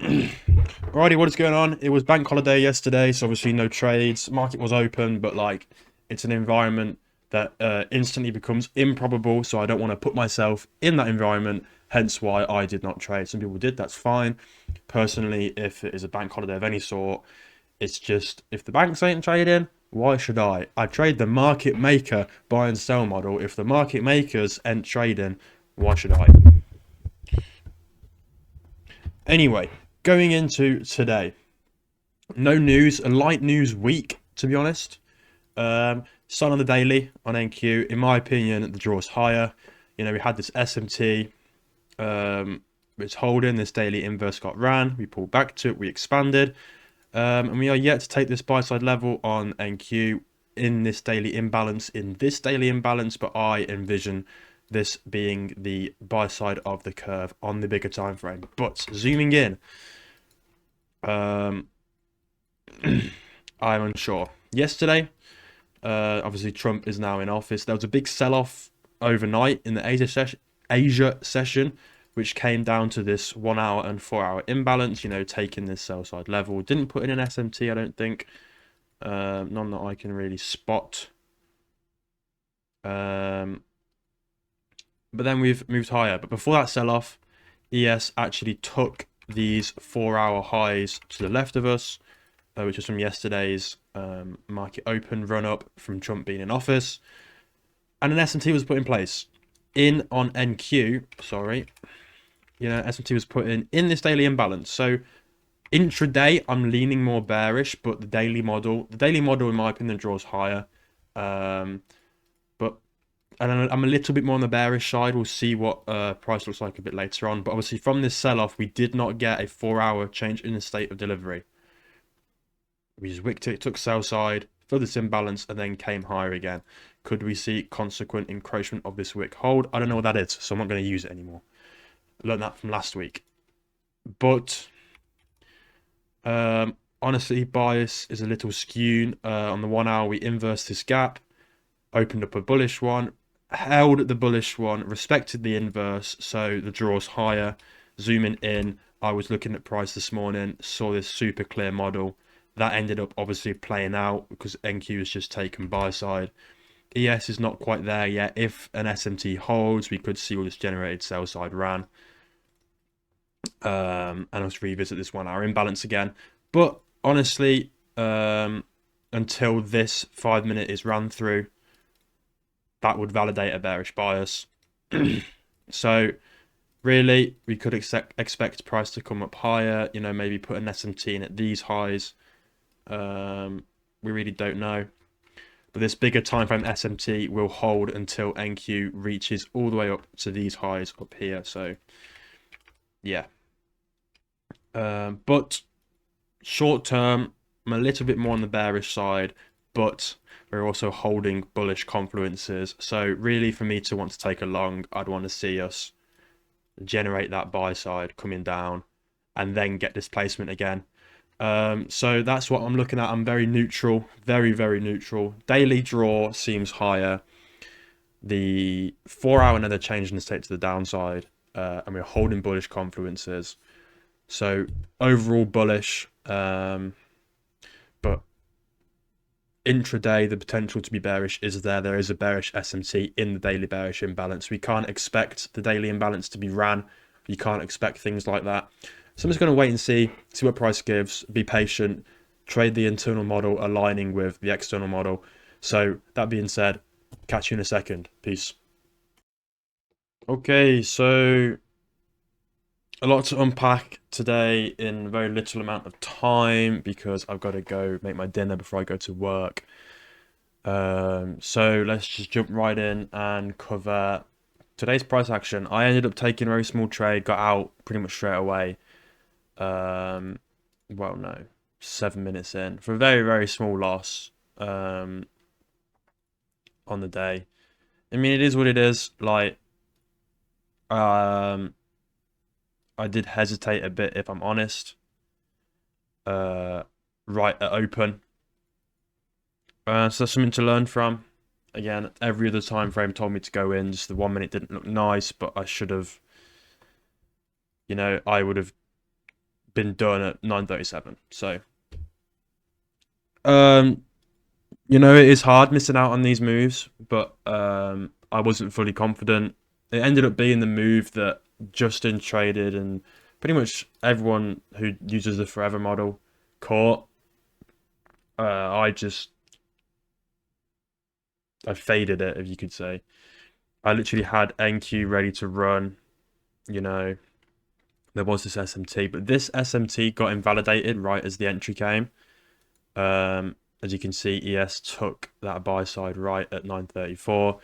Alrighty, what is going on? It was bank holiday yesterday, so obviously no trades. Market was open, but like it's an environment that instantly becomes improbable, so I don't want to put myself in that environment, hence why I did not trade. Some people did, that's fine. Personally, if it is a bank holiday of any sort, it's just if the banks ain't trading, why should I? I trade the market maker buy and sell model. If the market makers ain't trading, why should I? Anyway, going into today. No news, a light news week, to be honest. Sun on the daily on NQ. In my opinion, the draw's higher. You know, we had this SMT, it's holding. This daily inverse got ran. We pulled back to it. We expanded. And we are yet to take this buy side level on NQ in this daily imbalance. But I envision this being the buy side of the curve on the bigger time frame. But zooming in, I'm unsure. Yesterday, obviously Trump is now in office. There was a big sell-off overnight in the Asia session, which came down to this 1 hour and 4 hour imbalance. You know, taking this sell side level. Didn't put in an SMT, I don't think. None that I can really spot. But then we've moved higher. But before that sell-off, ES actually took these 4 hour highs to the left of us, which was from yesterday's market open run up from Trump being in office. And an SMT was put in place. In on NQ, sorry. You know, SMT was put in this daily imbalance. So intraday, I'm leaning more bearish, but the daily model in my opinion draws higher. But I'm a little bit more on the bearish side. We'll see what price looks like a bit later on. But obviously from this sell-off, we did not get a 4 hour change in the state of delivery. We just wicked it, took sell side, filled this imbalance, and then came higher again. Could we see consequent encroachment of this wick hold? I don't know what that is, so I'm not going to use it anymore. I learned that from last week. But honestly, bias is a little skewed. On the 1 hour, we inversed this gap, opened up a bullish one, held the bullish one, respected the inverse, so the draw's higher. Zooming in, I was looking at price this morning, saw this super clear model. That ended up obviously playing out because NQ has just taken buy side. ES is not quite there yet. If an SMT holds, we could see all this generated sell side ran. And let's revisit this 1 hour imbalance again. But honestly, until this 5 minute is run through, that would validate a bearish bias. So really, we could expect price to come up higher. You know, maybe put an SMT in at these highs. We really don't know. But this bigger time frame SMT will hold until NQ reaches all the way up to these highs up here. So yeah. But short term, I'm a little bit more on the bearish side, but we're also holding bullish confluences. So really for me to want to take a long, I'd want to see us generate that buy side coming down and then get displacement again. So that's what I'm looking at. I'm very neutral, very, very neutral. Daily draw seems higher. The 4 hour another change in the state to the downside, and we're holding bullish confluences. So overall bullish, but intraday the potential to be bearish is there. There is a bearish SMT in the daily bearish imbalance. We can't expect the daily imbalance to be ran. You can't expect things like that. So I'm just going to wait and see what price gives, be patient, trade the internal model aligning with the external model. So that being said, catch you in a second. Peace. Okay, so a lot to unpack today in very little amount of time because I've got to go make my dinner before I go to work. So let's just jump right in and cover today's price action. I ended up taking a very small trade, got out pretty much straight away. Well, no, 7 minutes in for a very, very small loss on the day. I mean, it is what it is. Like, I did hesitate a bit, if I'm honest. Right at open. So that's something to learn from. Again, every other time frame told me to go in. Just the 1 minute didn't look nice, but I should have, you know, I would have been done at 9:37. So, um, it is hard missing out on these moves, but I wasn't fully confident. It ended up being the move that Justin traded and pretty much everyone who uses the forever model caught. I just I faded it, if you could say. I literally had NQ ready to run. You know, there was this SMT, but this SMT got invalidated right as the entry came. As you can see, ES took that buy side right at 9:34.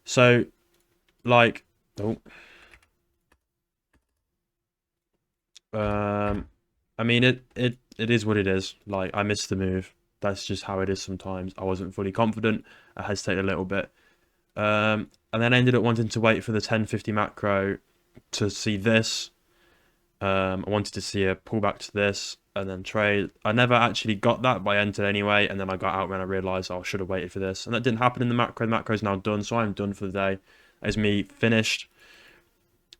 So, like, oh, I mean, it is what it is. Like, I missed the move. That's just how it is sometimes. I wasn't fully confident. I hesitated a little bit. And then I ended up wanting to wait for the 1050 macro to see this. I wanted to see a pullback to this and then trade. I never actually got that, but I entered anyway. And then I got out when I realized, I should have waited for this. And that didn't happen in the macro. The macro is now done, so I'm done for the day. As me finished.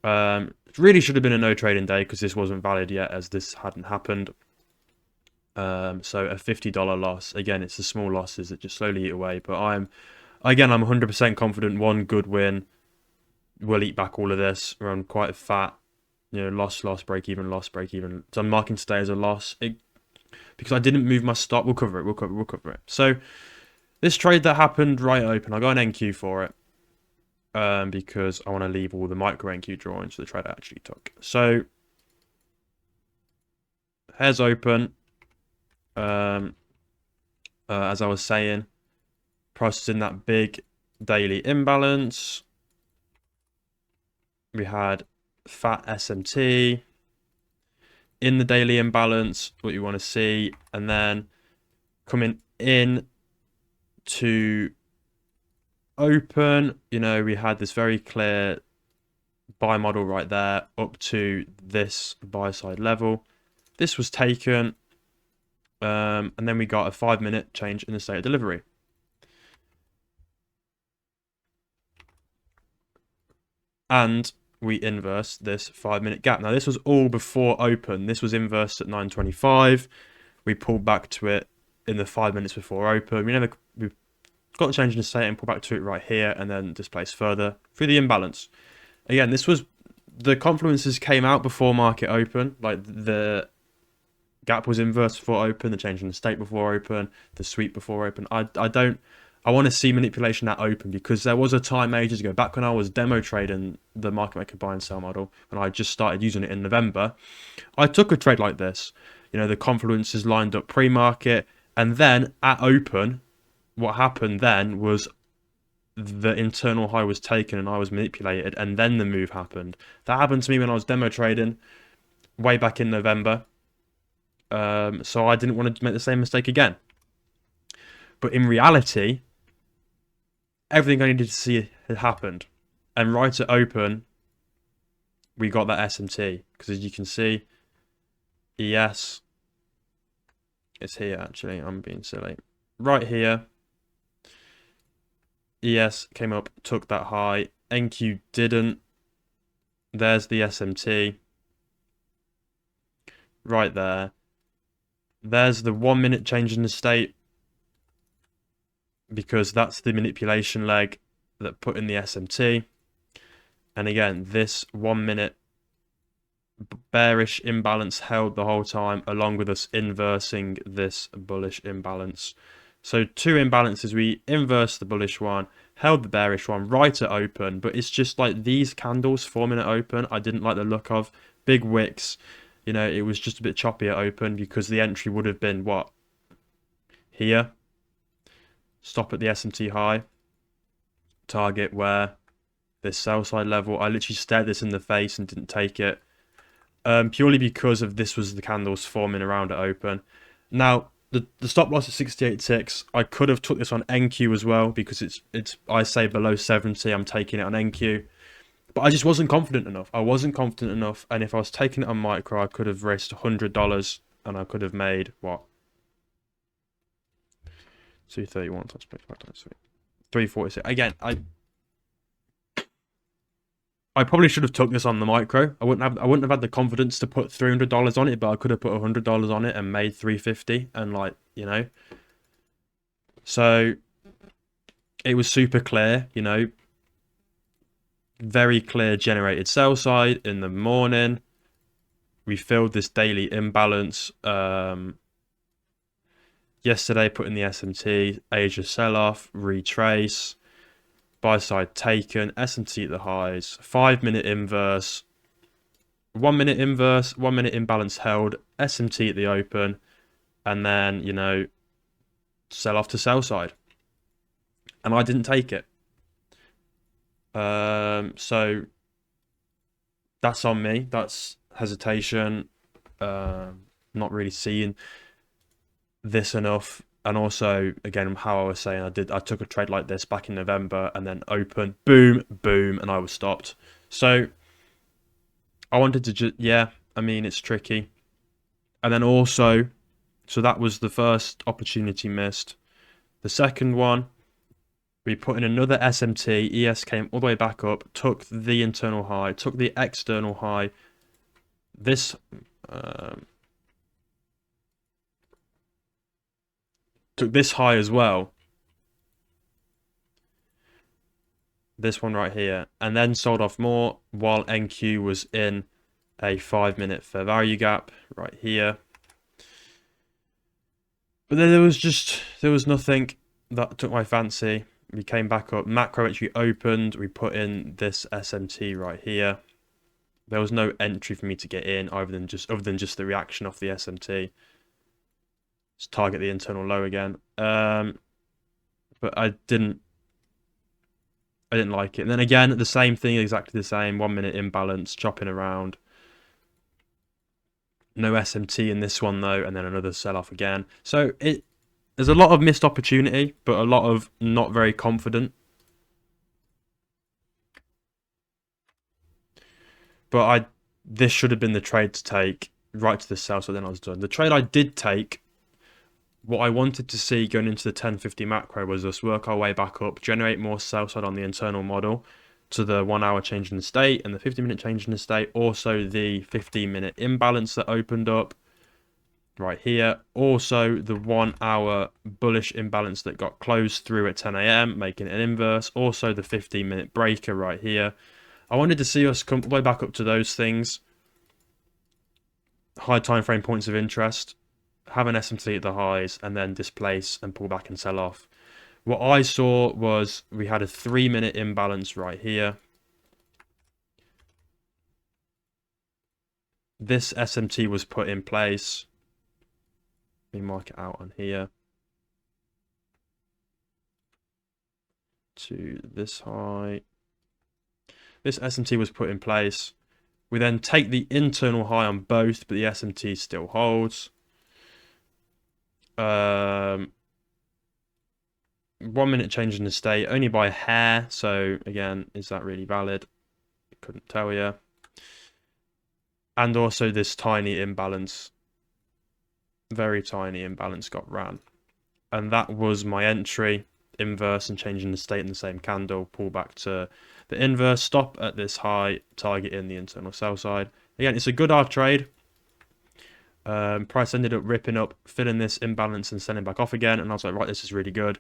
It really should have been a no trading day because this wasn't valid yet, as this hadn't happened. So a $50 loss. Again, it's the small losses that just slowly eat away. But I'm 100% confident one good win will eat back all of this. We're on quite a fat, loss, break even, loss, break even. So I'm marking today as a loss because I didn't move my stop. We'll cover it. We'll cover it. So this trade that happened right open, I got an NQ for it. Because I want to leave all the micro NQ drawings for the trade I actually took. So, heads open. As I was saying, price is in that big daily imbalance. We had fat SMT in the daily imbalance, what you want to see, and then coming in to open, we had this very clear buy model right there up to this buy side level. This was taken, and then we got a 5-minute change in the state of delivery. And we inverse this 5-minute gap. Now, this was all before open. This was inversed at 9:25. We pulled back to it in the 5 minutes before open. We got the change in the state and pulled back to it right here and then displaced further through the imbalance. Again, the confluences came out before market open. Like the gap was inverse before open, the change in the state before open, the sweep before open. I want to see manipulation at open because there was a time ages ago, back when I was demo trading the market maker buy and sell model, when I just started using it in November, I took a trade like this. The confluences lined up pre-market, and then at open, what happened then was the internal high was taken and I was manipulated, and then the move happened. That happened to me when I was demo trading way back in November. So I didn't want to make the same mistake again. But in reality, everything I needed to see had happened. And right at open, we got that SMT. Because as you can see, ES, it's here actually, I'm being silly. Right here, ES came up, took that high. NQ didn't. There's the SMT. Right there. There's the 1 minute change in the state, because that's the manipulation leg that put in the SMT. And again, this 1 minute bearish imbalance held the whole time, along with us inversing this bullish imbalance. So 2 imbalances, we inversed the bullish one, held the bearish one right at open, but it's just like these candles forming at open, I didn't like the look of. Big wicks, it was just a bit choppy at open because the entry would have been what? Here. Stop at the SMT high. Target where? This sell side level. I literally stared this in the face and didn't take it. Purely because of this was the candles forming around at open. Now, the stop loss at 68.6, I could have took this on NQ as well because it's I say below 70, I'm taking it on NQ. But I just wasn't confident enough. I wasn't confident enough, and if I was taking it on micro, I could have risked $100 and I could have made what? 231 times 25 times 3. 346. Again, I probably should have took this on the micro. I wouldn't have had the confidence to put $300 on it, but I could have put $100 on it and made 350 and like, So it was super clear, very clear generated sell side in the morning. We filled this daily imbalance. Yesterday, put in the SMT, Asia sell off, retrace, buy side taken, SMT at the highs, 5 minute inverse, 1 minute inverse, 1 minute imbalance held, SMT at the open, and then, sell off to sell side. And I didn't take it. So that's on me. That's hesitation. Not really seeing this enough. And also, again, how I was saying, I took a trade like this back in November and then open, boom, boom, and I was stopped. So I wanted to just, yeah, I mean, it's tricky. And then also, so that was the first opportunity missed. The second one, we put in another SMT. ES came all the way back up, took the internal high, took the external high. This took this high as well. This one right here, and then sold off more while NQ was in a 5 minute fair value gap right here. But then there was nothing that took my fancy. We came back up. Macro entry opened. We put in this SMT right here. There was no entry for me to get in other than just the reaction off the SMT. Let's target the internal low again. But I didn't like it. And then again, the same thing, exactly the same. 1 minute imbalance, chopping around. No SMT in this one though, and then another sell off again. So there's a lot of missed opportunity, but a lot of not very confident. But this should have been the trade to take right to the sell, so then I was done. The trade I did take, what I wanted to see going into the 1050 macro was us work our way back up, generate more sell side on the internal model to the 1 hour change in the state and the 50-minute change in the state. Also the 15-minute imbalance that opened up right here. Also the 1 hour bullish imbalance that got closed through at 10 a.m, making an inverse. Also the 15-minute breaker right here. I wanted to see us come all the way back up to those things. High time frame points of interest. Have an SMT at the highs and then displace and pull back and sell off. What I saw was we had a 3-minute imbalance right here. This SMT was put in place. Let me mark it out on here. To this high. This SMT was put in place. We then take the internal high on both, but the SMT still holds. 1 minute change in the state, only by a hair. So again, is that really valid? I couldn't tell you. And also this tiny imbalance, very tiny imbalance got ran. And that was my entry, inverse and changing the state in the same candle, pull back to the inverse, stop at this high, target in the internal sell side. Again, it's a good hard trade. Price ended up ripping up, filling this imbalance and selling back off again. And I was like, right, this is really good.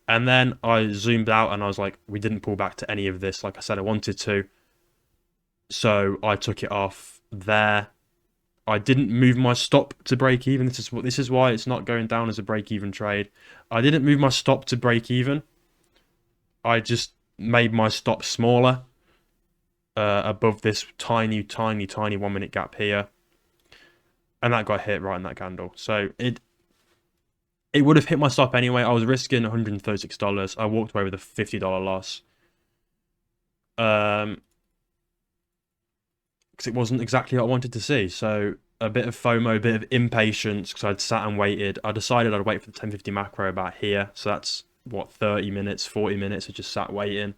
And then I zoomed out and I was like, we didn't pull back to any of this like I said I wanted to. So I took it off there. I didn't move my stop to break even. This is why it's not going down as a break even trade. I didn't move my stop to break even. I just made my stop smaller above this tiny 1 minute gap here. And that got hit right in that candle. So it would have hit my stop anyway. I was risking $136. I walked away with a $50 loss. Because it wasn't exactly what I wanted to see. So a bit of FOMO, a bit of impatience because I'd sat and waited. I decided I'd wait for the 1050 macro about here. So that's, what, 30 minutes, 40 minutes. I just sat waiting.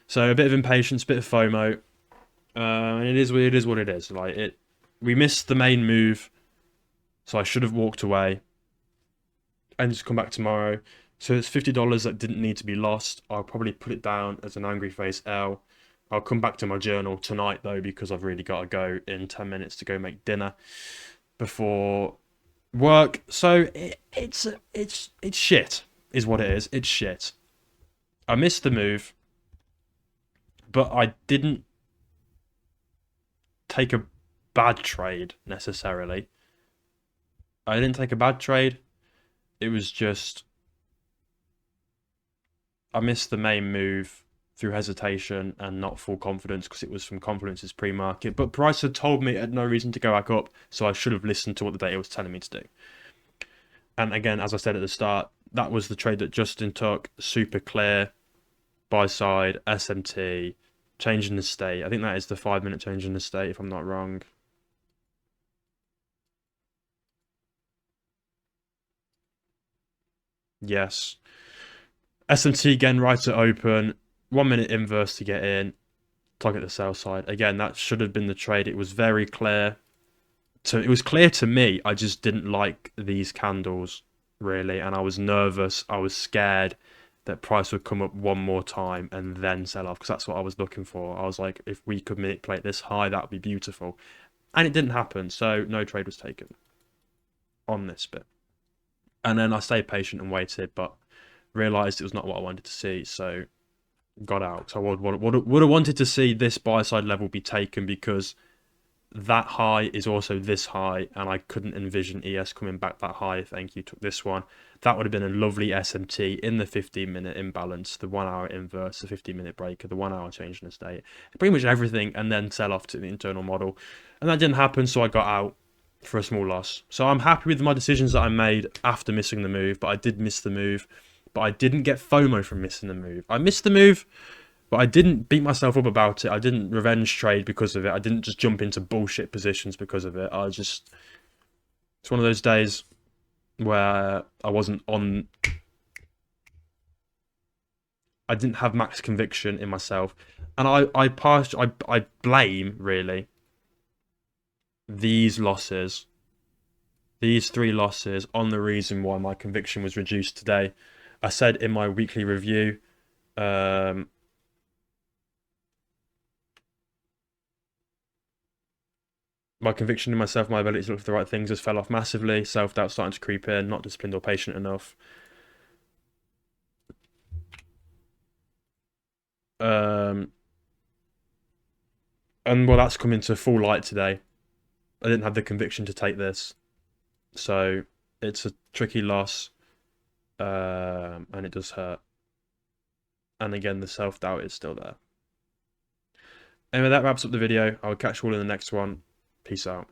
So a bit of impatience, a bit of FOMO. And it is what it is. Like we missed the main move. So I should have walked away and just come back tomorrow. So it's $50 that didn't need to be lost. I'll probably put it down as an angry face L. I'll come back to my journal tonight though, because I've really got to go in 10 minutes to go make dinner before work. So it's shit, is what it is. It's shit. I missed the move, but I didn't take a bad trade necessarily. I didn't take a bad trade. It was just I missed the main move through hesitation and not full confidence because it was from Confidence's pre-market. But price had told me it had no reason to go back up, so I should have listened to what the data was telling me to do. And again, as I said at the start, that was the trade that Justin took. Super clear, buy side, SMT, change in the state. I think that is the 5-minute change in the state, if I'm not wrong. Yes. SMT again, right at open. 1-minute inverse to get in. Target the sell side. Again, that should have been the trade. It was very clear. It was clear to me. I just didn't like these candles really, and I was nervous. I was scared that price would come up one more time and then sell off because that's what I was looking for. I was like, if we could manipulate this high, that would be beautiful, and it didn't happen. So no trade was taken on this bit. And then I stayed patient and waited, but realized it was not what I wanted to see. So got out. So I would have wanted to see this buy side level be taken because that high is also this high, and I couldn't envision ES coming back that high. Thank you. Took this one. That would have been a lovely SMT in the 15-minute imbalance, the 1 hour inverse, the 15-minute breaker, the 1 hour change in the state, pretty much everything, and then sell off to the internal model. And that didn't happen, so I got out for a small loss. So I'm happy with my decisions that I made after missing the move, but I did miss the move. But I didn't get FOMO from missing the move. I missed the move, but I didn't beat myself up about it. I didn't revenge trade because of it. I didn't just jump into bullshit positions because of it. It's one of those days where I wasn't on. I didn't have max conviction in myself, and I blame really these losses, these 3 losses, on the reason why my conviction was reduced today. I said in my weekly review. My conviction in myself, my ability to look for the right things has fell off massively. Self-doubt starting to creep in, not disciplined or patient enough. And well, that's come into full light today. I didn't have the conviction to take this. So it's a tricky loss. And it does hurt. And again, the self-doubt is still there. Anyway, that wraps up the video. I'll catch you all in the next one. Peace out.